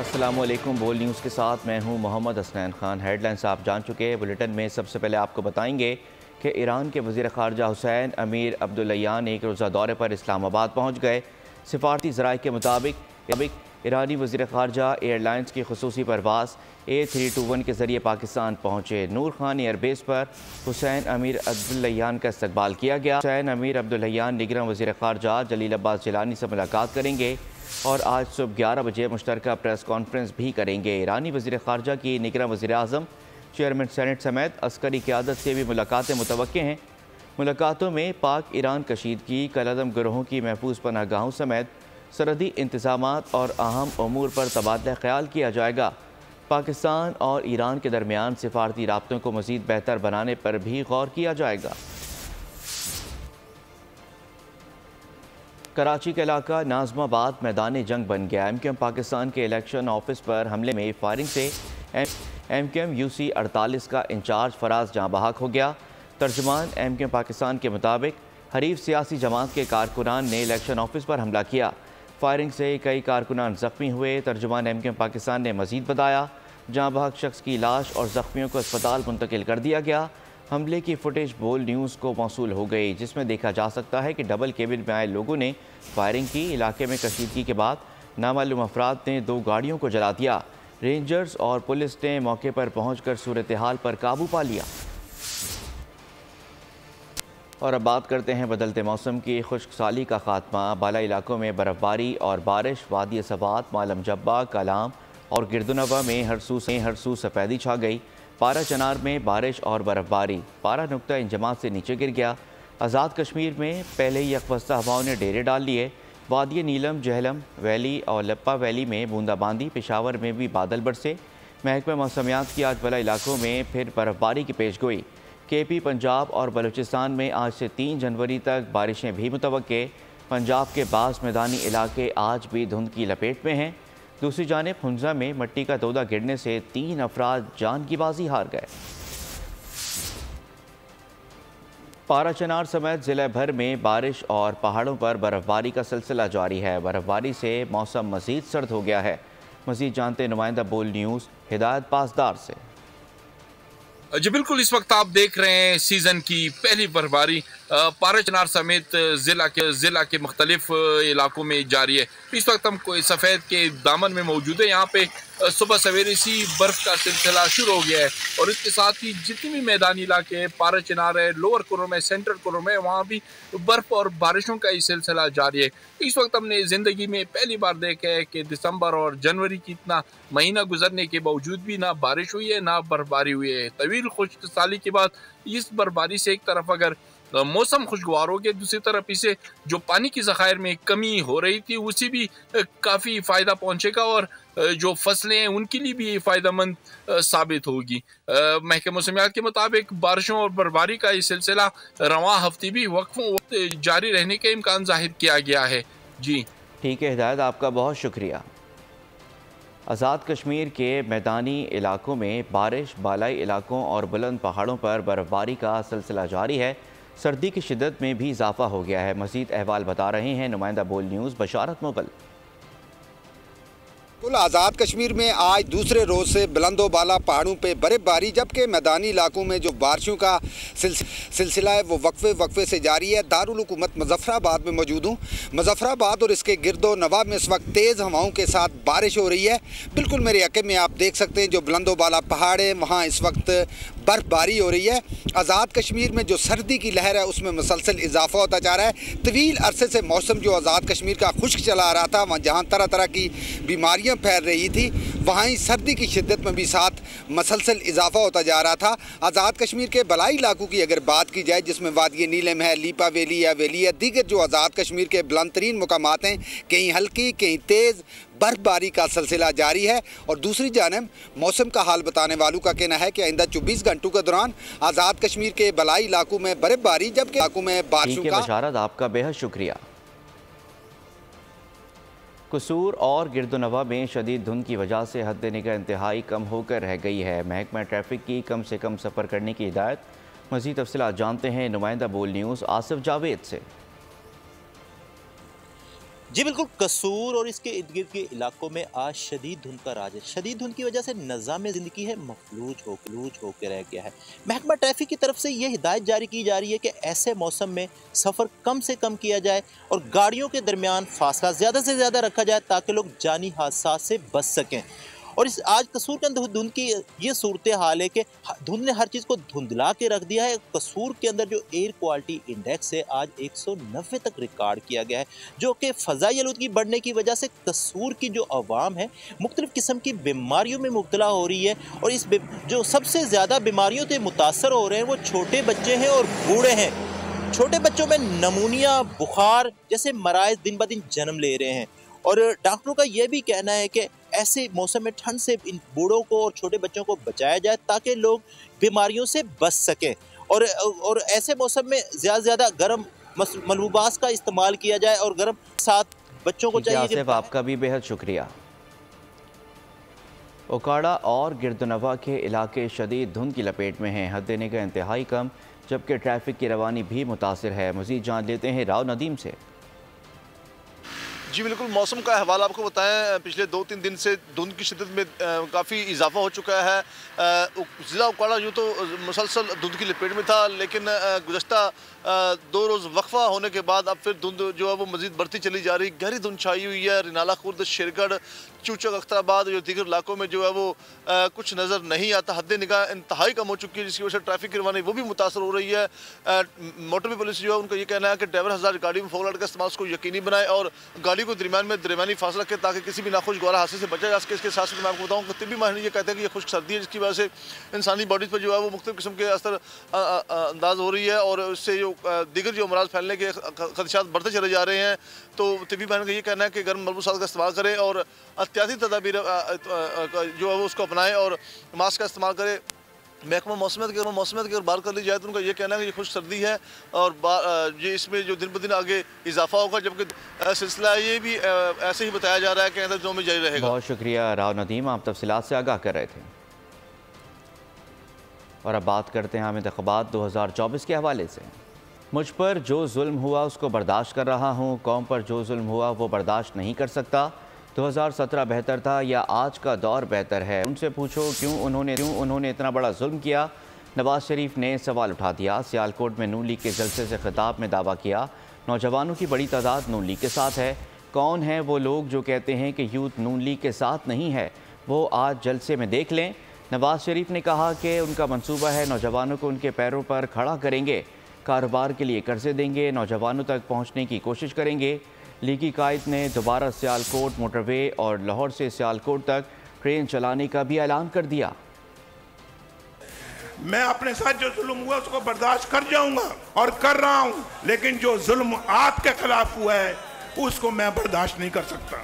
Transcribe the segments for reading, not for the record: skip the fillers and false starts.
अस्सलामुअलैकुम। बोल न्यूज़ के साथ मैं हूं मोहम्मद हसनैन खान। हेडलाइंस आप जान चुके हैं। बुलेटिन में सबसे पहले आपको बताएंगे कि ईरान के वज़ीर ख़ारजा हुसैन अमीर अब्दुल्लहियान एक रोज़ा दौरे पर इस्लामाबाद पहुँच गए। सिफारती ज़राए के मुताबिक ईरानी वज़ीर ख़ारजा एयरलाइंस की खसूसी परवाज़ A321 के ज़रिए पाकिस्तान पहुँचे। नूर खान एयरबेस पर हुसैन अमीर अब्दुल्लहियान का इस्तकबाल किया गया। हुसैन अमीर अब्दुल्लहियान निगरान वज़ीर ख़ारजा जलील अब्बास जिलानी से मुलाकात करेंगे और आज सुबह 11 बजे मुश्तरका प्रेस कॉन्फ्रेंस भी करेंगे। ईरानी वज़ीर ख़ारजा की निगरान वज़ीर आज़म, चेयरमैन सेनेट समेत अस्करी क़यादत से भी मुलाकातें मुतवक्के हैं। मुलाकातों में पाक ईरान कशीदगी, कलअदम गिरोहों की महफूज पनाहगाहों समेत सरहदी इंतज़ामात और अहम अमूर पर तबादला ख्याल किया जाएगा। पाकिस्तान और ईरान के दरमियान सिफारती राब्तों को मज़ीद बेहतर बनाने पर भी गौर किया जाएगा। कराची का इलाका नाज़माबाद मैदान जंग बन गया। MQM पाकिस्तान के इलेक्शन ऑफिस पर हमले में फायरिंग से MQM UC 48 का इंचार्ज फराज जहाँ बहक हो गया। तर्जुमान MQM पाकिस्तान के मुताबिक हरीफ सियासी जमात के कारकुनान ने इलेक्शन ऑफिस पर हमला किया। फायरिंग से कई कारकुनान ज़ख्मी हुए। तर्जुमान MQM पाकिस्तान ने मज़ीद बताया, जहाँ बहक शख्स की लाश और ज़ख्मियों को अस्पताल मुंतकिल कर दिया गया। हमले की फुटेज बोल न्यूज़ को मौसूल हो गई, जिसमें देखा जा सकता है कि डबल केबिन में आए लोगों ने फायरिंग की। इलाके में कशीदगी के बाद नामालूम अफराद ने 2 गाड़ियों को जला दिया। रेंजर्स और पुलिस ने मौके पर पहुंचकर सूरत हाल पर काबू पा लिया। और अब बात करते हैं बदलते मौसम की। खुश्क साली का खात्मा, बाला इलाकों में बर्फ़बारी और बारिश। वादी सबात, मालम जब्बा, कलाम और गिरदुनवा में हरसू सफ़ेदी छा गई। पारा चनार में बारिश और बर्फ़बारी। पारा नुक्ता इंजमात से नीचे गिर गया। आज़ाद कश्मीर में पहले ही यकवस्ता हवाओं ने डेरे डाल लिए। वादी नीलम, जहलम वैली और लप्पा वैली में बूंदाबांदी। पेशावर में भी बादल बरसे। महकमा मौसमियात की आज बला इलाकों में फिर बर्फ़बारी की पेशगोई। KP, पंजाब और बलूचिस्तान में आज से 3 जनवरी तक बारिशें भी मुतवक्के। पंजाब के बाज़ मैदानी इलाके आज भी धुंध की लपेट में हैं। दूसरी जानिब हुंजा में मट्टी का तोदा गिरने से 3 अफराद जान की बाजी हार गए। पारा चनार समेत ज़िले भर में बारिश और पहाड़ों पर बर्फ़बारी का सिलसिला जारी है। बर्फ़बारी से मौसम मज़ीद सर्द हो गया है। मज़ीद जानते नुमाइंदा बोल न्यूज़ हिदायत पासदार से। जी बिल्कुल, इस वक्त आप देख रहे हैं सीज़न की पहली बर्फबारी पारा चनार समेत ज़िला के मुख्तलिफ इलाकों में जारी है। इस वक्त हम कोई सफ़ेद के दामन में मौजूद है। यहाँ पे सुबह सवेरे सी बर्फ़ का सिलसिला शुरू हो गया है और इसके साथ ही जितनी भी मैदानी इलाके हैं, पारा चनार है, लोअर कुर्रम है, सेंट्रल कुर्रम है, वहाँ भी बर्फ़ और बारिशों का ही सिलसिला जारी है। इस वक्त हमने ज़िंदगी में पहली बार देखा है कि दिसंबर और जनवरी की इतना महीना गुजरने के बावजूद भी ना बारिश हुई है ना बर्फबारी हुई है। तवील खुश्क साली के बाद इस बर्फबारी से एक तरफ अगर मौसम खुशगवार हो गया, दूसरी तरफ इसे जो पानी की ज़खायर में कमी हो रही थी उसी भी काफ़ी फ़ायदा पहुँचेगा और जो फसलें हैं उनके लिए भी ये फ़ायदेमंद साबित होगी। महकमा मौसमियात के मुताबिक बारिशों और बर्फबारी का ये सिलसिला रवां हफ्ते भी वक्त जारी रहने का इम्कान जाहिर किया गया है। जी ठीक है हिदायत, आपका बहुत शुक्रिया। आज़ाद कश्मीर के मैदानी इलाकों में बारिश, बालाई इलाकों और बुलंद पहाड़ों पर बर्फ़बारी का सिलसिला जारी है। सर्दी की शिद्दत में भी इजाफा हो गया है। मज़ीद अहवाल बता रहे हैं नुमाइंदा बोल न्यूज़ बशारत मुगल। आज़ाद कश्मीर में आज दूसरे रोज़ से बुलंदो बाला पहाड़ों पे बर्फबारी, जबकि मैदानी इलाकों में जो बारिशों का सिलसिला है वो वक्फे से जारी है। दारुल हुकूमत मुजफ्फराबाद में मौजूद हूँ। मुजफ्फराबाद और इसके गिरदो नवा में इस वक्त तेज़ हवाओं के साथ बारिश हो रही है। बिल्कुल मेरे अक़ब में आप देख सकते हैं जो बुलंदो बाला पहाड़ है वहाँ इस वक्त बर्फबारी हो रही है। आज़ाद कश्मीर में जो सर्दी की लहर है उसमें मुसलसल इजाफा होता जा रहा है। तवील अरसे से मौसम जो आज़ाद कश्मीर का खुश्क चला आ रहा था, वहाँ जहाँ तरह तरह की बीमारियाँ फैल रही थी, वहाँ ही सर्दी की शिद्दत में भी साथ मसलसल इजाफा होता जा रहा था। आज़ाद कश्मीर के बलाई इलाकों की अगर बात की जाए, जिसमें वादी नीलम है, लीपा वैली या वैली है, दीगर जो आज़ाद कश्मीर के बुलंद तरीन मुकामात हैं, कहीं हल्की कहीं तेज़ बर्फबारी का सिलसिला जारी है। और दूसरी जानब मौसम का हाल बताने वालों का कहना है कि आइंदा 24 घंटों के दौरान आज़ाद कश्मीर के बलाई इलाकों में बर्फबारी, जबकि इलाकों में बारिशों का। बशारत, आपका बेहद शुक्रिया। कसूर और गिरदोनवा में शदीद धुंध की वजह से हद निगाह इंतहाई कम होकर रह गई है। महकमा ट्रैफिक की कम से कम सफ़र करने की हिदायत। मज़ीद तफ़सीलात जानते हैं नुमाइंदा बोल न्यूज़ आसिफ जावेद से। जी बिल्कुल, कसूर और इसके इर्द गिर्द के इलाकों में आज शदीद धुंध का राज है। शदीद धुंध की वजह से निज़ाम ज़िंदगी है मफलूज होकर रह गया है। महकमा ट्रैफिक की तरफ से ये हिदायत जारी की जा रही है कि ऐसे मौसम में सफ़र कम से कम किया जाए और गाड़ियों के दरमियान फासला ज़्यादा से ज़्यादा रखा जाए ताकि लोग जानी हादसा से बच सकें। और इस आज कसूर के अंदर धुंध की ये सूरत हाल है कि धुंध ने हर चीज़ को धुंधला के रख दिया है। कसूर के अंदर जो एयर क्वालिटी इंडेक्स है आज 190 तक रिकॉर्ड किया गया है, जो कि फ़ज़ाई आलूदगी बढ़ने की वजह से कसूर की जो आवाम है मुख्तलिफ़ किस्म की बीमारियों में मुब्तला हो रही है। और इस जो सबसे ज़्यादा बीमारियों से मुतासर हो रहे हैं वो छोटे बच्चे हैं और बूढ़े हैं। छोटे बच्चों में नमूनिया, बुखार जैसे मराइज़ दिन ब दिन जन्म ले रहे हैं। और डॉक्टरों का यह भी कहना है कि ऐसे मौसम में ठंड से इन बूढ़ों को और छोटे बच्चों को बचाया जाए ताकि लोग बीमारियों से बच सकें। और ऐसे मौसम में ज़्यादा गर्म मलबूबास का इस्तेमाल किया जाए और गर्म साथ बच्चों को चाहिए। आसिफ, आपका भी बेहद शुक्रिया। ओकाड़ा और गिरदनवा के इलाके शदीद धुंध की लपेट में हैं। हद निगाह इंतहाई कम, जबकि ट्रैफिक की रवानी भी मुतासिर है। मज़ीद जान लेते हैं राव नदीम से। जी बिल्कुल, मौसम का अहवाल आपको बताएं, पिछले 2-3 दिन से धुंध की शिद्दत में काफ़ी इजाफा हो चुका है। ज़िला ओकाड़ा यूँ तो मुसलसल धुंध की लपेट में था, लेकिन गुज़श्ता 2 रोज़ वक्फा होने के बाद अब फिर धुंध जो है वो मज़ीद बढ़ती चली जा रही। गहरी धुंध छाई हुई है। रिनाला खुर्द, शेरगढ़, चूचक, अख्तराबाद जो दीगर इलाकों में जो है वो कुछ नज़र नहीं आता। हद निगाह इंतहाई कम हो चुकी है, जिसकी वजह से ट्रैफिक की रवानी वो भी मुतासर हो रही है। मोटरवे पुलिस जो है उनका ये कहना है कि ड्राइवर हज़ार गाड़ी में फोक लाइट का इस्तेमाल उसको यकीनी बनाए और गाड़ी को दरमियानी फासला रखें ताकि किसी भी नाखुशगवार हादसे से बचा जा सके। इसके साथ साथ मैं आपको बताऊँ कि तिब्बी माहिर ये कहते हैं कि ये खुश्क सर्दी है, जिसकी वजह से इंसानी बॉडी पर जो है वो मुख्तलिफ किस्म के असर अंदाज हो रही है और उससे जो दीगर जो अमराज फैलने के खदशात बढ़ते चले जा रहे हैं। तो तिब्बी माहिर का ये कहना है कि गर्म मलबूसात का इस्तेमाल करें और एहतियाती तदाबीर जो है वो उसको अपनाएं और मास्क का इस्तेमाल करें। महकमा मौसमियात की अगर बात कर ली जाए तो उनका ये कहना है कि ये खुश सर्दी है और ये इसमें जो दिन ब दिन आगे इजाफा होगा, जबकि सिलसिला ये भी ऐसे ही बताया जा रहा है कि आइंदा दिनों में जारी रहेगा। बहुत शुक्रिया राव नदीम, आप तफसीलात से आगाह कर रहे थे। और अब बात करते हैं हम इंतख़ाबात 2024 के हवाले से। मुझ पर जो जुल्म हुआ उसको बर्दाश्त कर रहा हूँ, कौम पर जो जुल्म हुआ वो बर्दाश्त नहीं कर सकता। 2017 बेहतर था या आज का दौर बेहतर है? उनसे पूछो क्यों उन्होंने इतना बड़ा जुल्म किया। नवाज शरीफ ने सवाल उठा दिया। सियालकोट में नून लीग के जलसे से खिताब में दावा किया नौजवानों की बड़ी तादाद नून लीग के साथ है। कौन है वो लोग जो कहते हैं कि यूथ नून लीग के साथ नहीं है? वो आज जलसे में देख लें। नवाज शरीफ ने कहा कि उनका मंसूबा है नौजवानों को उनके पैरों पर खड़ा करेंगे, कारोबार के लिए कर्जे देंगे, नौजवानों तक पहुँचने की कोशिश करेंगे। लीगी कायद ने दोबारा सियालकोट मोटरवे और लाहौर से सियालकोट तक ट्रेन चलाने का भी ऐलान कर दिया। मैं अपने साथ जो जुल्म हुआ उसको बर्दाश्त कर जाऊंगा और कर रहा हूं, लेकिन जो जुल्म आपके खिलाफ हुआ है उसको मैं बर्दाश्त नहीं कर सकता।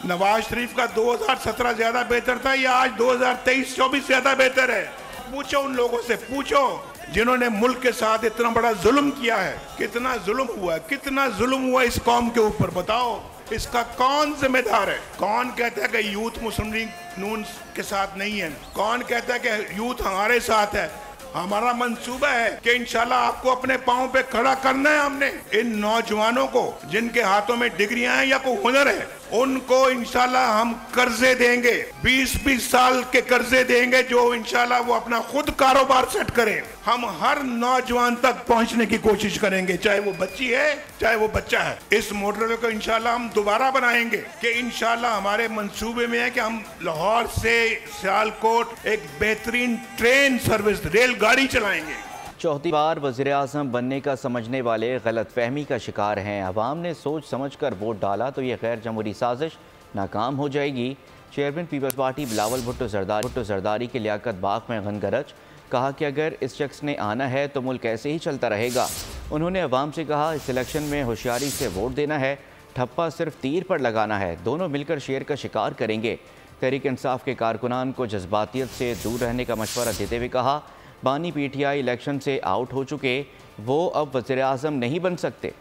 नवाज शरीफ का 2017 ज्यादा बेहतर था या आज 2023-24 ज्यादा बेहतर है? पूछो उन लोगों से, पूछो जिन्होंने मुल्क के साथ इतना बड़ा जुल्म किया है। कितना जुल्म हुआ, कितना जुल्म हुआ इस कौम के ऊपर, बताओ इसका कौन जिम्मेदार है? कौन कहता है कि यूथ मुस्लिम लीग नून के साथ नहीं है? कौन कहता है कि यूथ हमारे साथ है? हमारा मंसूबा है कि इंशाल्लाह आपको अपने पाँव पे खड़ा करना है। हमने इन नौजवानों को जिनके हाथों में डिग्रियां हैं या कोई हुनर है, उनको इंशाल्लाह हम कर्जे देंगे, 20-20 साल के कर्जे देंगे, जो इंशाल्लाह वो अपना खुद कारोबार सेट करें। हम हर नौजवान तक पहुंचने की कोशिश करेंगे, चाहे वो बच्ची है चाहे वो बच्चा है। इस मोटरवे को इंशाल्लाह हम दोबारा बनाएंगे कि इंशाल्लाह हमारे मंसूबे में है कि हम लाहौर से सियालकोट एक बेहतरीन ट्रेन सर्विस, रेलगाड़ी चलाएंगे। चौथी बार वज़ीर-ए-आज़म बनने का समझने वाले गलत फहमी का शिकार हैं। अवाम ने सोच समझ कर वोट डाला तो ये गैर जमहूरी साजिश नाकाम हो जाएगी। चेयरमैन पीपल्स पार्टी बिलावल भुट्टो जरदारी के लियाकत बाग में गनगरज, कहा कि अगर इस शख्स ने आना है तो मुल्क ऐसे ही चलता रहेगा। उन्होंने अवाम से कहा इस इलेक्शन में होशियारी से वोट देना है, ठप्पा सिर्फ तीर पर लगाना है, दोनों मिलकर शेर का शिकार करेंगे। तहरीक इंसाफ के कारकुनान को जज्बातियत से दूर रहने का मशवरा देते हुए कहा बानी पीटीआई इलेक्शन से आउट हो चुके, वो अब वज़ीर-ए-आज़म नहीं बन सकते।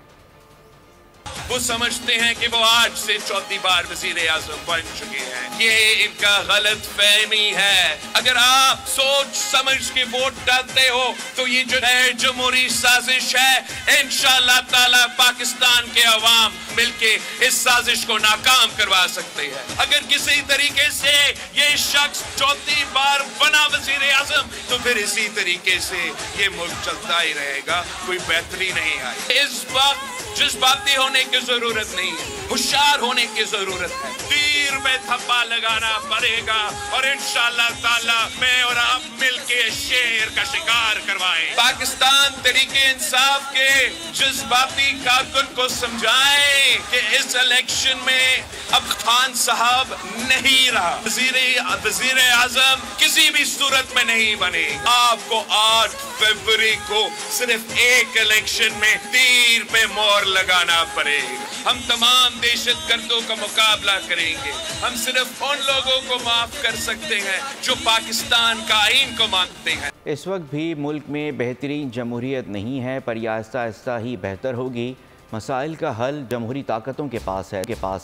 वो समझते हैं कि वो आज से चौथी बार वजीर आजम बन चुके हैं। ये इनका गलत फहमी है। अगर आप सोच समझ के वोट डालते हो तो ये जो है जमहूरी साजिश है, इंशाअल्लाह ताला पाकिस्तान के अवाम मिलके इस साजिश को नाकाम करवा सकते हैं। अगर किसी तरीके से ये शख्स चौथी बार बना वजीर आजम तो फिर इसी तरीके से ये मुल्क चलता ही रहेगा, कोई बेहतरी नहीं आई। इस वक्त जज्बाती होने की जरूरत नहीं है, होशियार होने की जरूरत है। तीर में थप्पा लगाना पड़ेगा और इंशाअल्लाह ताला मैं और आप मिलके शेर का शिकार करवाएं। पाकिस्तान तरीके इंसाफ के जज्बाती कारकुन को समझाएं कि इस इलेक्शन में अब खान साहब नहीं रहा, वजीर आजम किसी भी सूरत में नहीं बनेगा। आपको 8 फरवरी को सिर्फ एक इलेक्शन में तीर पे मोहर लगाना पड़ेगा। हम तमाम दहशतगर्दों का मुकाबला करेंगे। हम सिर्फ उन लोगों को माफ कर सकते हैं जो पाकिस्तान का आईन को मानते हैं। इस वक्त भी मुल्क में बेहतरीन जमहूरियत नहीं है, पर यह आहिस्ता आहिस्ता ही बेहतर होगी। मसाइल का हल जमहूरी ताकतों के पास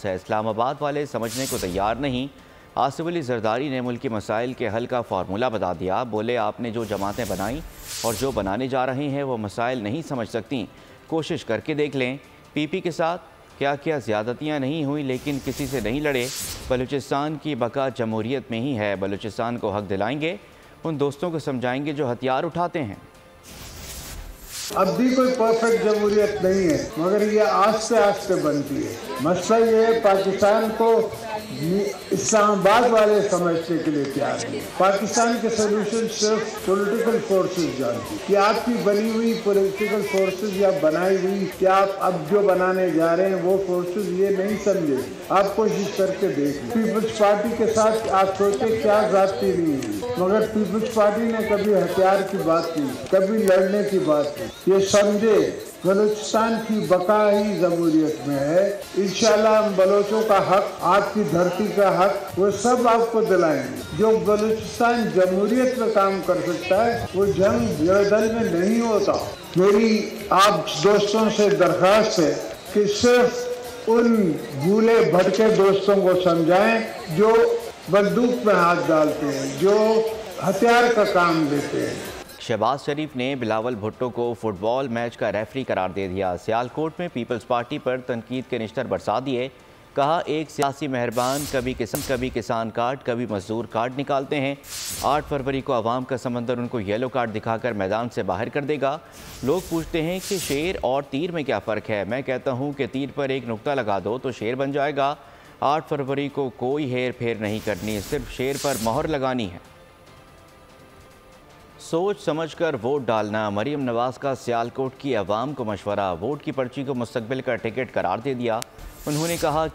है। इस्लामाबाद वाले समझने को तैयार नहीं। आसिफ अली जरदारी ने मुल्क के मसाइल के हल का फार्मूला बता दिया। बोले, आपने जो जमातें बनाई और जो बनाने जा रहे हैं वो मसाइल नहीं समझ सकती, कोशिश करके देख लें। पीपी के साथ क्या क्या ज़्यादतियाँ नहीं हुई, लेकिन किसी से नहीं लड़े। बलूचिस्तान की बका जमहूरियत में ही है। बलूचिस्तान को हक दिलाएंगे, उन दोस्तों को समझाएंगे जो हथियार उठाते हैं। अब भी कोई परफेक्ट जमहूरियत नहीं है, मगर ये आस्ते आस्ते बनती है। मसला ये है, पाकिस्तान को इस्लामाबाद वाले समझने के लिए तैयार नहीं। पाकिस्तान के सोल्यूशन सिर्फ पॉलिटिकल फोर्सेस जानती कि आपकी बनी हुई पॉलिटिकल फोर्सेस या बनाई हुई, क्या आप अब जो बनाने जा रहे हैं वो फोर्सेस ये नहीं समझे। आप कोशिश करके देख लें। पीपल्स पार्टी के साथ आप सोचे क्या जाती नहीं हुई, मगर पीपल्स पार्टी ने कभी हथियार की बात की, कभी लड़ने की बात की। ये समझे बलूचिस्तान की बका ही जमहूरियत में है। इंशाल्लाह हम बलोचों का हक, आपकी धरती का हक, वो सब आपको दिलाएंगे। जो बलूचिस्तान जमहूरियत में काम कर सकता है वो जंग जर्दल में नहीं होता। मेरी आप दोस्तों से दरख्वास्त है कि सिर्फ उन भूले भटके दोस्तों को समझाएं जो बंदूक में हाथ डालते हैं, जो हथियार का काम लेते हैं। शहबाज शरीफ ने बिलावल भुट्टो को फुटबॉल मैच का रेफरी करार दे दिया। सियालकोट में पीपल्स पार्टी पर तनकीद के निश्तर बरसा दिए। कहा, एक सियासी मेहरबान कभी किसान कार्ड, कभी मजदूर कार्ड निकालते हैं। 8 फरवरी को आवाम का समंदर उनको येलो कार्ड दिखाकर मैदान से बाहर कर देगा। लोग पूछते हैं कि शेर और तीर में क्या फ़र्क है। मैं कहता हूँ कि तीर पर एक नुक्ता लगा दो तो शेर बन जाएगा। 8 फरवरी को कोई हेर फेर नहीं करनी, सिर्फ शेर पर मोहर लगानी है। सोच समझकर वोट डालना, मरीम नवाज़ का सियालकोट की अवाम को मशवरा। वोट की पर्ची को मुस्तकबिल का टिकट करार दे दिया। उन्होंने कहा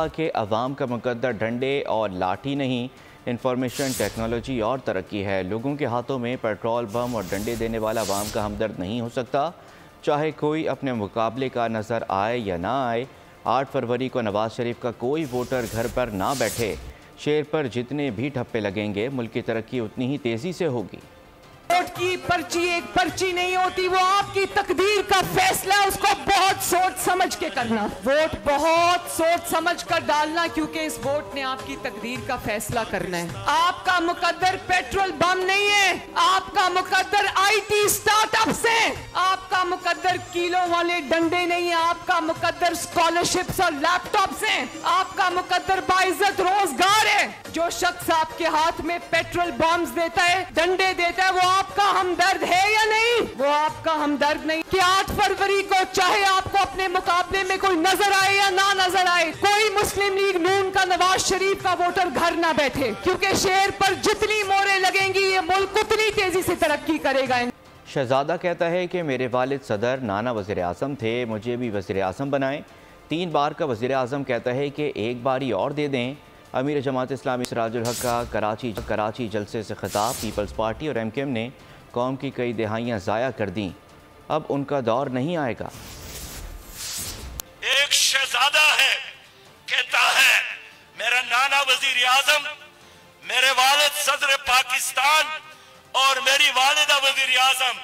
कि अवाम का मुकद्दर डंडे और लाठी नहीं, इंफॉर्मेशन टेक्नोलॉजी और तरक्की है। लोगों के हाथों में पेट्रोल बम और डंडे देने वाला अवाम का हमदर्द नहीं हो सकता, चाहे कोई अपने मुकाबले का नज़र आए या ना आए। 8 फरवरी को नवाज शरीफ का कोई वोटर घर पर ना बैठे। शेर पर जितने भी ठप्पे लगेंगे, मुल्क की तरक्की उतनी ही तेज़ी से होगी। वोट की पर्ची एक पर्ची नहीं होती, वो आपकी तकदीर का फैसला, उसको बहुत सोच समझ के करना। वोट बहुत सोच समझ कर डालना, क्योंकि इस वोट ने आपकी तकदीर का फैसला करना है। आपका मुकद्दर पेट्रोल बम नहीं है, आपका मुकद्दर IT स्टार्टअप्स है, आपका मुकद्दर किलो वाले डंडे नहीं है, आपका मुकद्दर स्कॉलरशिप्स और लैपटॉप्स हैं, आपका मुकद्दर बाइज्जत रोजगार है। जो शख्स आपके हाथ में पेट्रोल बम्स देता है, डंडे देता है, वो आपका हमदर्द है या नहीं? वो आपका हमदर्द नहीं। कि 8 फरवरी को चाहे आपको अपने मुकाबले में कोई नजर आए या ना नजर आए, कोई मुस्लिम लीग नून का नवाज शरीफ का वोटर घर ना बैठे, क्योंकि शेर पर जितनी मोहरें लगेंगी ये मुल्क उतनी तेजी से तरक्की करेगा। शहजादा कहता है कि मेरे वालिद सदर नाना वज़ीर आज़म थे, मुझे भी वज़ीर आज़म बनाएं। 3 बार का वज़ीर आज़म कहता है कि एक बारी और दे दें। अमीर जमात इस्लामी सिराजुल हक का कराची जलसे से खिताब। पीपल्स पार्टी और MKM ने कौम की कई दहाइयाँ ज़ाया कर दी, अब उनका दौर नहीं आएगा। एक शहजादा है, कहता है मेरा नाना वजीर आजम, मेरे वालिद सदर पाकिस्तान और मेरी वालिदा वजीर आजम,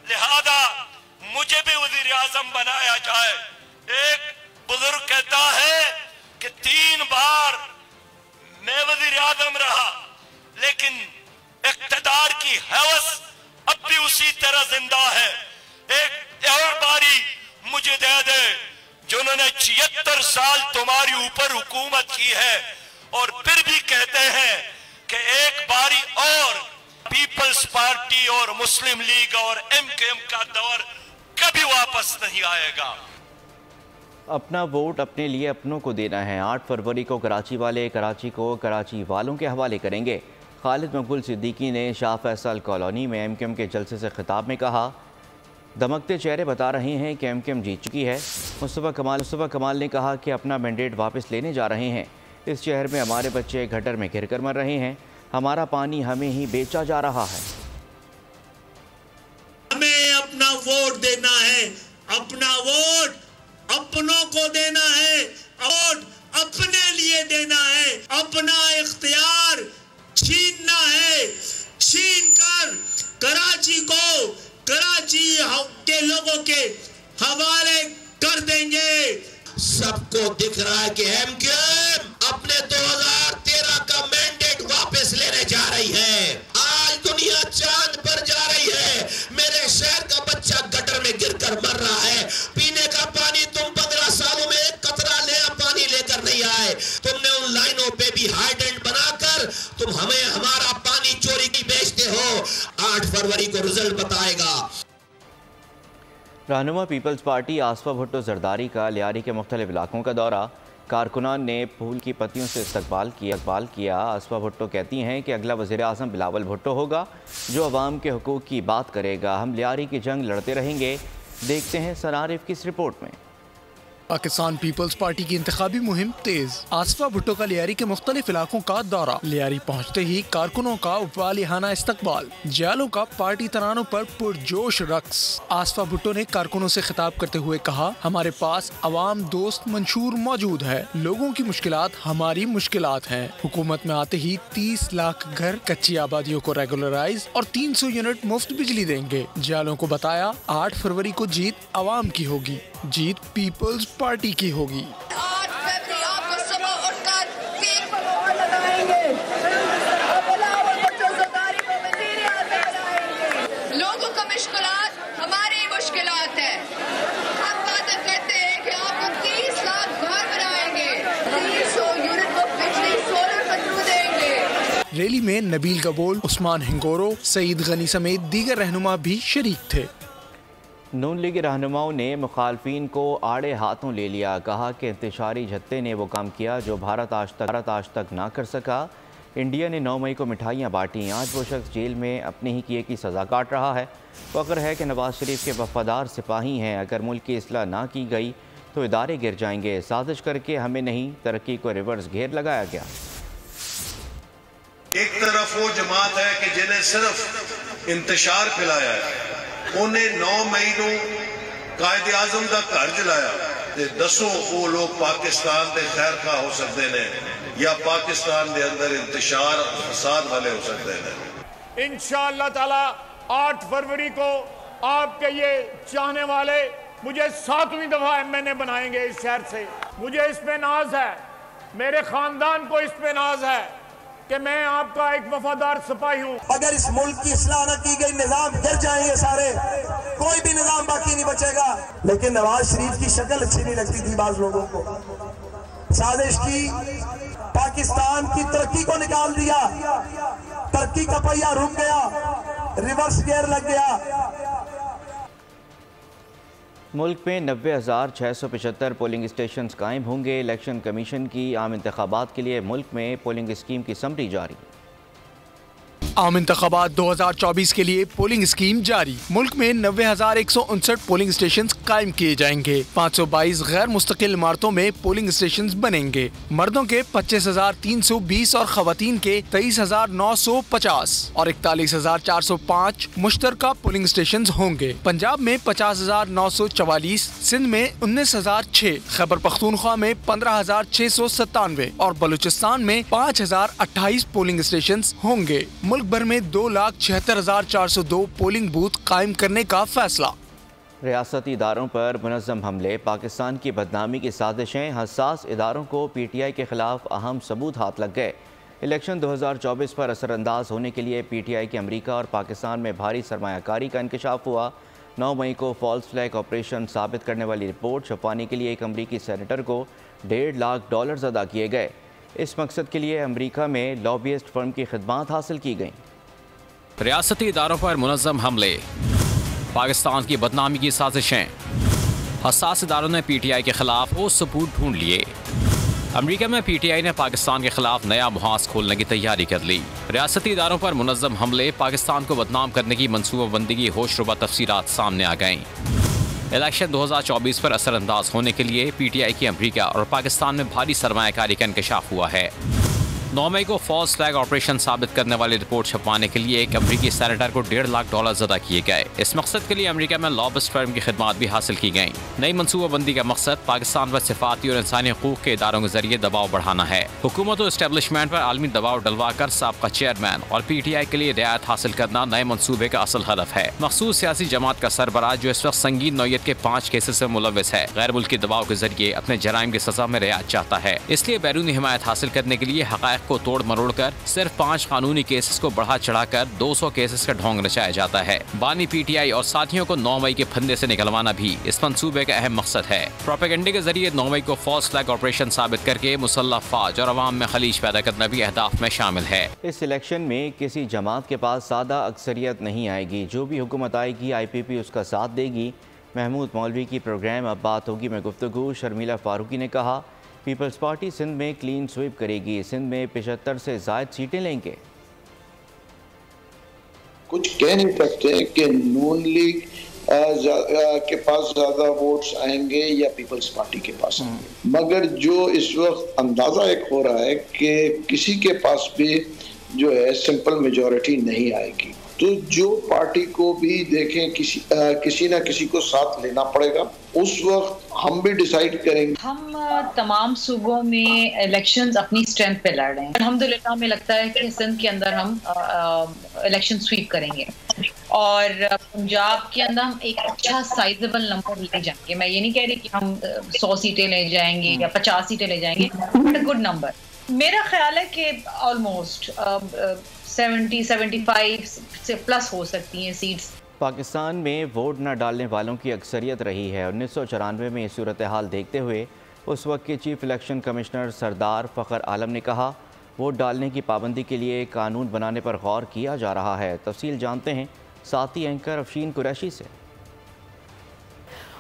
लिहाजा मुझे भी वजीर आजम बनाया जाए। एक बुजुर्ग कहता है कि 3 बार मैं वज़ीर आज़म रहा, लेकिन इक़्तिदार की हवस अब भी उसी तरह जिंदा है। एक और बारी मुझे दे दे, जिन्होंने 76 साल तुम्हारी ऊपर हुकूमत की है और फिर भी कहते हैं कि एक बारी और पीपल्स पार्टी और मुस्लिम लीग और MKM का दौर कभी वापस नहीं आएगा। अपना वोट अपने लिए अपनों को देना है। 8 फरवरी को कराची वाले कराची को कराची वालों के हवाले करेंगे। खालिद मकबूल सिद्दीकी ने शाह फैसल कॉलोनी में MKM के जलसे से खिताब में कहा, दमकते चेहरे बता रहे हैं कि MKM जीत चुकी है। मुस्तफ़ा कमाल ने कहा कि अपना मैंडेट वापस लेने जा रहे हैं। इस शहर में हमारे बच्चे गटर में घिर कर मर रहे हैं। हमारा पानी हमें ही बेचा जा रहा है। हमें अपना वोट देना है, अपना वोट अपनों को देना है, वोट अपने लिए देना है, अपना इख्तियार छीनना है। छीन कर कराची को कराची के लोगों के हवाले कर देंगे। सबको दिख रहा है कि MKM अपने 2013 का मैंडेट वापस लेने जा रही है। आज दुनिया चांद पर जा रही है। मेरे शहर का बच्चा गटर में गिरकर मर रहा है। पीने का पानी तुम 15 सालों में एक कतरा नया पानी लेकर नहीं आए। तुमने उन लाइनों पे भी हाइडेंट बनाकर तुम हमें हमारा पानी चोरी की बेचते हो। 8 फरवरी को रिजल्ट बताएगा। रहनुमा पीपल्स पार्टी आसफा भुट्टो जरदारी का लियारी के मुख्तलिफ इलाकों का दौरा। कारकुनान ने फूल की पत्तियों से इस्तकबाल किया। आसफा भुट्टो कहती हैं कि अगला वज़ीर आज़म बिलावल भुट्टो होगा जो अवाम के हुकूक़ की बात करेगा। हम लियारी की जंग लड़ते रहेंगे। देखते हैं सनारिफ की इस रिपोर्ट में। पाकिस्तान पीपल्स पार्टी की इंतखाबी मुहिम तेज। आसफा भुट्टो का लियारी के मुख्तलिफ इलाकों का दौरा। लियारी पहुँचते ही कारकुनों का वालिहाना इस्तकबाल। जालों का पार्टी तरानों पर पुरजोश रक्स। आसफा भुट्टो ने कारकुनों से खिताब करते हुए कहा, हमारे पास अवाम दोस्त मंशूर मौजूद है। लोगों की मुश्किलात हमारी मुश्किलात हैं। हुकूमत में आते ही 30 लाख घर कच्ची आबादियों को रेगुलराइज और 300 यूनिट मुफ्त बिजली देंगे। जालों को बताया 8 फरवरी को जीत अवाम की होगी, जीत पीपल्स पार्टी की होगी। 8 फरवरी आपको सुबह उठकर 3 वोट लगाएंगे। लोगों को मुश्किलात हमारी मुश्किलात है। हम वादा करते हैं कि आपको 30 लाख घर बनाएंगे, 300 यूनिट को बिजली सोलर पत्रू देंगे। रैली में नबील गबोल, उस्मान हिंगोरो, सईद गनी समेत दीगर रहनुमा भी शरीक थे। नून लीग रहनुमाओं ने मुखालफिन को आड़े हाथों ले लिया। कहा कि इंतशारी झत्ते ने वो काम किया जो भारत आज तक ना कर सका। इंडिया ने 9 मई को मिठाइयाँ बांटी। आज वो शख्स जेल में अपने ही किए की सज़ा काट रहा है। फ़ख्र है कि नवाज शरीफ के वफादार सिपाही हैं। अगर मुल्क की इस्लाह ना की गई तो इदारे गिर जाएंगे। साजिश करके हमें नहीं, तरक्की को रिवर्स घेर लगाया गया। एक तरफ वो जमात है कि जिन्हें सिर्फ इंतशार फैलाया है, उन्हें 9 मई को कायदे आजम का घर जलाया। दसो वो लोग पाकिस्तान के खैर खा हो सकते हैं या पाकिस्तान के अंदर इंतशार फसाद वाले हो सकते हैं। इंशाअल्लाह ताला 8 फरवरी को आपके ये चाहने वाले मुझे 7वीं दफा MNA बनाएंगे इस शहर से। मुझे इस पे नाज है, मेरे खानदान को इस पे नाज है कि मैं आपका एक वफादार सिपाही हूँ। अगर इस मुल्क की इस्लाह न की गई निजाम गिर जाएंगे सारे, कोई भी निजाम बाकी नहीं बचेगा। लेकिन नवाज शरीफ की शक्ल अच्छी नहीं लगती थी बाज लोगों को। साजिश की, पाकिस्तान की तरक्की को निकाल दिया, तरक्की का पहिया रुक गया, रिवर्स गियर लग गया। मुल्क में 90,675 पोलिंग स्टेशन कायम होंगे। इलेक्शन कमीशन की आम इंतखाबात के लिए मुल्क में पोलिंग स्कीम की समरी जारी। आम इंतखाबात 2024 के लिए पोलिंग स्कीम जारी। मुल्क में 90,159 पोलिंग स्टेशन कायम किए जाएंगे। 522 गैर मुस्तकिल इमारतों में पोलिंग स्टेशन बनेंगे। मर्दों के 25,320 और खवातीन के 23,950 और 41,405 मुश्तरका पोलिंग स्टेशन होंगे। पंजाब में 50,944, सिंध में 19,006, खैबर पख्तूनख्वा में 15,697 और बलूचिस्तान में 5,028 पोलिंग स्टेशन होंगे। मुल्क भर में 2,76,402 पोलिंग बूथ कायम करने का फैसला। रियासती इदारों पर मुनज़्ज़म हमले, पाकिस्तान की बदनामी की साजिशें, हसास इदारों को PTI के खिलाफ अहम सबूत हाथ लग गए। इलेक्शन 2024 पर असरअंदाज होने के लिए PTI के अमरीका और पाकिस्तान में भारी सरमायाकारी का इंकशाफ हुआ। 9 मई को फॉल्स फ्लैग ऑपरेशन साबित करने वाली रिपोर्ट छुपाने के लिए एक अमरीकी सेनेटर को $1.5 लाख अदा किए गए। इस मकसद के लिए अमरीका में लॉबियस्ट फर्म की खिदमात हासिल की गईं। रियासती इदारों पर मुनज़्ज़म हमले, पाकिस्तान की बदनामी की साजिशें, हसास इदारों ने PTI के खिलाफ वो सबूत ढूंढ लिए। अमेरिका में PTI ने पाकिस्तान के खिलाफ नया मुहाज खोलने की तैयारी कर ली। रियासती इदारों पर मुनज़्ज़म हमले, पाकिस्तान को बदनाम करने की मनसूबाबंदी की होशरुबा तफसीलात सामने आ गईं। इलेक्शन 2024 पर असरअंदाज होने के लिए PTI की अमेरिका और पाकिस्तान में भारी सरमायाकारी का इंकशाफ हुआ है। 9 मई को फॉल्स फ्लैग ऑपरेशन साबित करने वाली रिपोर्ट छपवाने के लिए एक अमरीकी सेनेटर को $1.5 लाख अदा किए गए। इस मकसद के लिए अमेरिका में लॉबिस्ट फर्म की खिदमात भी हासिल की गईं। नई मनसूबाबंदी का मकसद पाकिस्तान पर सिफाती और इंसानी हकूक के इदारों के जरिए दबाव बढ़ाना है। हुकूमत और इस्टेब्लिशमेंट पर आलमी दबाव डलवा कर साबका चेयरमैन और PTI के लिए रियायत हासिल करना नए मनसूबे का असल हदफ है। मखसूस सियासी जमात का सरबराह जो इस वक्त संगीन नौयत के 5 केसेस में मुलविस है, गैर मुल्की दबाव के जरिए अपने जराइम की सजा में रियायत चाहता है। इसलिए बैरूनी हिमायत हासिल करने के लिए हक़ाइक़ को तोड़ मरोड़ कर सिर्फ 5 कानूनी केसेस को बढ़ा चढ़ाकर 200 केसेस का ढोंग रचाया जाता है। बानी PTI और साथियों को 9 मई के फंदे से निकलवाना भी इस मंसूबे का अहम मकसद है। प्रोपेगेंडे के जरिए 9 मई को फॉल्स फ्लैग ऑपरेशन साबित करके मुसल्लह फौज और अवाम में खलीज पैदा करना भी अहदाफ में शामिल है। इस इलेक्शन में किसी जमात के पास सादा अक्सरियत नहीं आएगी। जो भी हुकूमत आएगी IPP उसका साथ देगी। महमूद मौलवी की प्रोग्राम अब बात होगी में गुफ्तगू। शर्मिला फारूकी ने कहा, पीपल्स पार्टी सिंध में क्लीन स्वीप करेगी, सिंध में 75 से ज़ायद सीटें लेंगे। कुछ कह नहीं सकते कि नून लीग के पास ज्यादा वोट्स आएंगे या पीपल्स पार्टी के पास आएंगे, मगर जो इस वक्त अंदाजा एक हो रहा है कि किसी के पास भी जो है सिंपल मेजॉरिटी नहीं आएगी। तो जो पार्टी को भी देखें किसी ना किसी को साथ लेना पड़ेगा। उस वक्त हम भी डिसाइड करेंगे। हम तमाम सूबों में इलेक्शंस अपनी स्ट्रेंथ पे लड़ रहे हैं। अल्हम्दुलिल्लाह हमें लगता है कि सिंध के अंदर हम इलेक्शन स्वीप करेंगे और पंजाब के अंदर हम एक अच्छा साइजेबल नंबर ले जाएंगे। मैं ये नहीं कह रही कि हम 100 सीटें ले जाएंगे या 50 सीटें ले जाएंगे, बट अ गुड नंबर। मेरा ख्याल है कि ऑलमोस्ट 70-75 से प्लस हो सकती हैं सीट्स। पाकिस्तान में वोट न डालने वालों की अक्सरियत रही है। 1994 में ये सूरत हाल देखते हुए उस वक्त के चीफ इलेक्शन कमिश्नर सरदार फ़खर आलम ने कहा, वोट डालने की पाबंदी के लिए कानून बनाने पर गौर किया जा रहा है। तफसील जानते हैं साथी एंकर अफशीन कुरैशी से।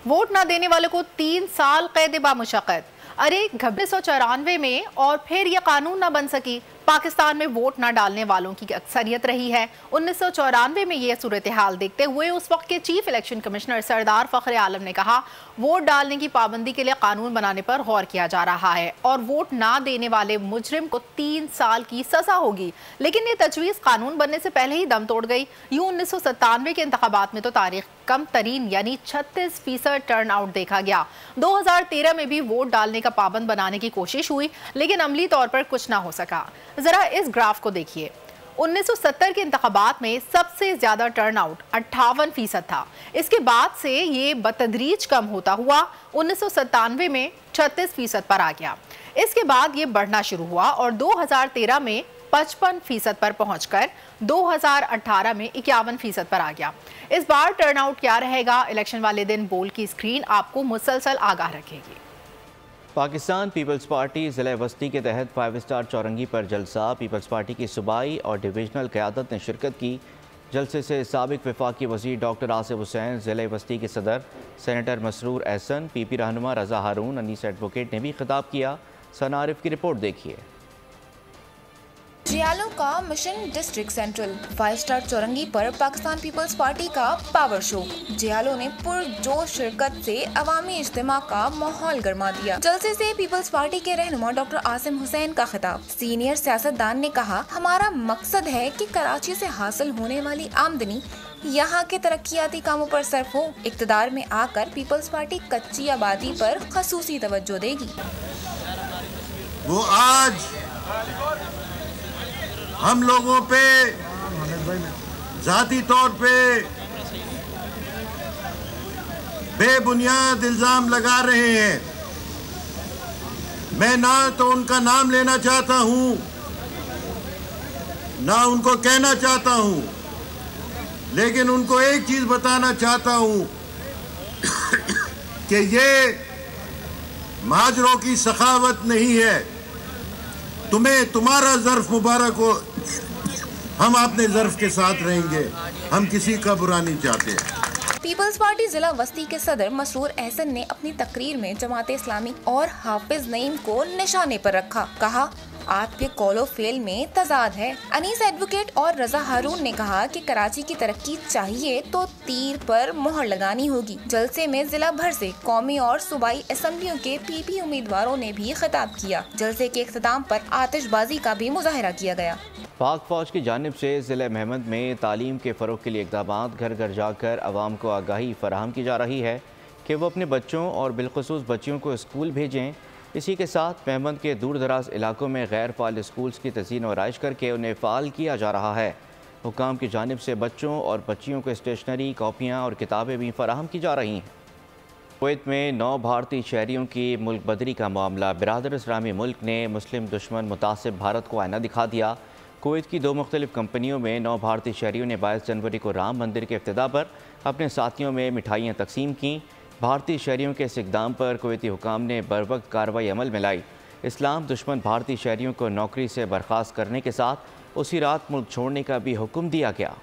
वोट न देने वालों को 3 साल कैद बामुशक्कत। अरे 1994 में और फिर यह कानून न बन सकी। पाकिस्तान में वोट न डालने वालों की अक्सरियत रही है। 1994 में यह सूरत हाल देखते हुए उस वक्त के चीफ इलेक्शन कमिश्नर सरदार फ़खर आलम ने कहा, वोट डालने की पाबंदी के लिए कानून बनाने पर गौर किया जा रहा है और वोट ना देने वाले मुजरिम को 3 साल की सजा होगी। लेकिन ये तजवीज़ कानून बनने से पहले ही दम तोड़ गई। यूँ 1997 के इंतखाबात में तो तारीख कम तरीन यानी 36% टर्न आउट देखा गया। 2013 में भी वोट डालने का पाबंद बनाने की कोशिश हुई, लेकिन अमली तौर पर कुछ ना हो सका। जरा इस ग्राफ को देखिए। 1970 के इंतखाबात में सबसे ज्यादा टर्न आउट 58% था। इसके बाद से ये बतदरीज कम होता हुआ 1997 में 36% पर आ गया। इसके बाद ये बढ़ना शुरू हुआ और 2013 में 55% पर पहुंचकर 2018 में 51% पर आ गया। इस बार टर्नआउट क्या रहेगा? इलेक्शन वाले दिन बोल की स्क्रीन आपको मुसलसल आगाह रखेगी। पाकिस्तान पीपल्स पार्टी ज़िला वस्ती के तहत 5 स्टार चौरंगी पर जलसा। पीपल्स पार्टी की सूबाई और डिविजनल क़यादत ने शिरकत की। जलसे से साबिक वफाकी वज़ीर डॉक्टर आसिफ हुसैन, ज़िला वस्ती के सदर सेनेटर मसरूर एहसन, PP रहनुमा रज़ा हारून, अनीस एडवोकेट ने भी खिताब किया। सना आरिफ की रिपोर्ट देखिए। जियालो का मिशन डिस्ट्रिक्ट सेंट्रल 5 स्टार चौरंगी पर पाकिस्तान पीपल्स पार्टी का पावर शो। जियालो ने पुरजोश शिरकत से अवामी इज्तिमा का माहौल गरमा दिया। जलसे से पीपल्स पार्टी के रहनुमा डॉक्टर आसिम हुसैन का खिताब। सीनियर सियासतदान ने कहा, हमारा मकसद है कि कराची से हासिल होने वाली आमदनी यहाँ के तरक्याती कामों पर सर्फ हो। इक़्तिदार में आकर पीपल्स पार्टी कच्ची आबादी पर खसूसी तवज्जो देगी। वो आज हम लोगों पे जाती तौर पे बेबुनियाद इल्जाम लगा रहे हैं। मैं ना तो उनका नाम लेना चाहता हूं, ना उनको कहना चाहता हूं, लेकिन उनको एक चीज बताना चाहता हूं कि ये महाजरों की सखावत नहीं है। तुम्हें तुम्हारा ज़र्फ मुबारक हो, हम अपने ज़र्फ के साथ रहेंगे, हम किसी का बुरा नहीं चाहते। पीपल्स पार्टी जिला वस्ती के सदर मसरूर एहसन ने अपनी तकरीर में जमात इस्लामी और हाफिज नईम को निशाने पर रखा। कहा, आपके कौलो फेल में तजाद है। अनीस एडवोकेट और रजा हारून ने कहा कि कराची की तरक्की चाहिए तो तीर पर मोहर लगानी होगी। जलसे में जिला भर से कौमी और सूबाई असम्बलियों के पीपी उम्मीदवारों ने भी खिताब किया। जलसे के इख्तिताम पर आतिशबाजी का भी मुजाहरा किया गया। पाक फौज की जानिब से ज़िले महमद में तालीम के फ़रोग़ के लिए इक़दाम, घर घर जाकर आवाम को आगाही फराहम की जा रही है कि वो अपने बच्चों और बिलखुसूस बच्चियों को स्कूल भेजें। इसी के साथ महमद के दूर दराज इलाकों में गैर फ़ाल स्कूल्स की तज़ीन और आइश करके उन्हें फ़ाल किया जा रहा है। हुकाम की जानिब से बच्चों और बच्चियों को स्टेशनरी, कॉपियाँ और किताबें भी फराहम की जा रही हैं। कुवैत में 9 भारतीय शहरियों की मुल्क बदरी का मामला। बिरादर इस्लामी मुल्क ने मुस्लिम दुश्मन मुतासिब भारत को आईना दिखा दिया। कुवैत की 2 मुख्तलिफ कंपनियों में 9 भारतीय शहरियों ने 22 जनवरी को राम मंदिर के इफ्तिताह पर अपने साथियों में मिठाइयाँ तकसीम की। भारतीय शहरियों के इस इक़दाम पर कुवैती हुकाम ने बरवक्त कार्रवाई अमल में लाई। इस्लाम दुश्मन भारतीय शहरियों को नौकरी से बर्खास्त करने के साथ उसी रात मुल्क छोड़ने का भी हुक्म दिया गया।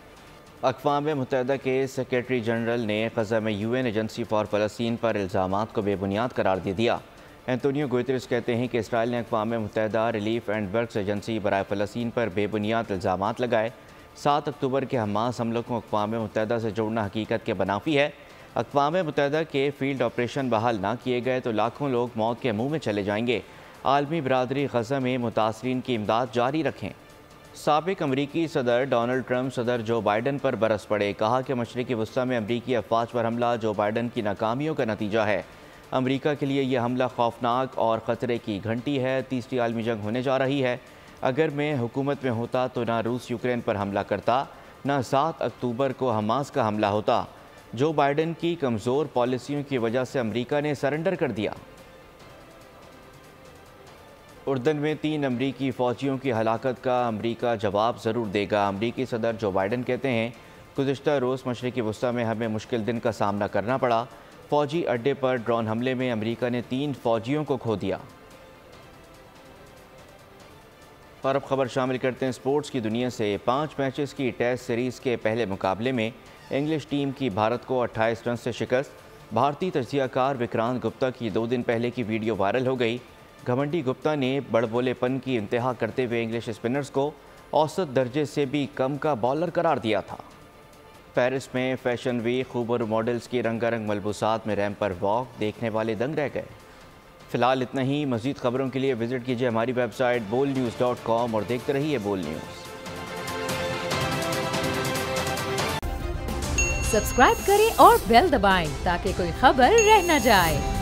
अक़वाम मुत्तहिदा के सेक्रेटरी जनरल ने ग़ज़ा में UN एजेंसी फॉर फ़लस्तीन पर इल्ज़ामात को बेबुनियाद करार दे दिया। एंटोनियो गुतेरेस कहते हैं कि इसराइल ने अक़वाम मुत्तहिदा रिलीफ एंड वर्क्स एजेंसी बराए फ़लस्तीन पर बेबुनियाद इल्ज़ामात लगाए। 7 अक्टूबर के हमास हमलों को अक़वाम मुत्तहिदा से जोड़ना हकीकत के मुनाफी है। अक़वाम मुत्तहिदा के फील्ड ऑपरेशन बहाल ना किए गए तो लाखों लोग मौत के मुँह में चले जाएंगे। आलमी बरादरी ग़ज़ा में मुतासरीन की इमदाद जारी रखें। साबिक़ अमरीकी सदर डोनाल्ड ट्रंप सदर जो बाइडन पर बरस पड़े। कहा कि मशरिक़ी वस्ती में अमरीकी अफ़वाज पर हमला जो बाइडन की नाकामियों का नतीजा है। अमरीका के लिए यह हमला खौफनाक और ख़तरे की घंटी है। तीसरी आलमी जंग होने जा रही है। अगर मैं हुकूमत में होता तो ना रूस यूक्रेन पर हमला करता, ना 7 अक्टूबर को हमास का हमला होता। जो बाइडन की कमज़ोर पॉलिसियों की वजह से अमरीका ने सरेंडर कर दिया। उर्दन में 3 अमरीकी फ़ौजियों की हलाकत का अमरीका जवाब ज़रूर देगा। अमरीकी सदर जो बाइडन कहते हैं, गुज़िश्ता रोज़ मशरिक़ी वस्ती में हमें मुश्किल दिन का सामना करना पड़ा। फ़ौजी अड्डे पर ड्रोन हमले में अमरीका ने 3 फ़ौजियों को खो दिया। और अब खबर शामिल करते हैं स्पोर्ट्स की दुनिया से। 5 मैचेस की टेस्ट सीरीज़ के पहले मुकाबले में इंग्लिश टीम की भारत को 28 रन से शिकस्त। भारतीय तज्ज़ियाकार विक्रांत गुप्ता की 2 दिन पहले की वीडियो वायरल हो गई। घमंडी गुप्ता ने बड़बोलेपन की इंतहा करते हुए इंग्लिश स्पिनर्स को औसत दर्जे से भी कम का बॉलर करार दिया था। पेरिस में फैशन वीक खूबरू मॉडल्स की रंगारंग मलबूसात में रैंप पर वॉक, देखने वाले दंग रह गए। फ़िलहाल इतना ही। मज़ीद खबरों के लिए विज़िट कीजिए हमारी वेबसाइट bolnews.com और देखते रहिए बोल न्यूज़। सब्सक्राइब करें और बेल दबाएं ताकि कोई खबर रह न जाए।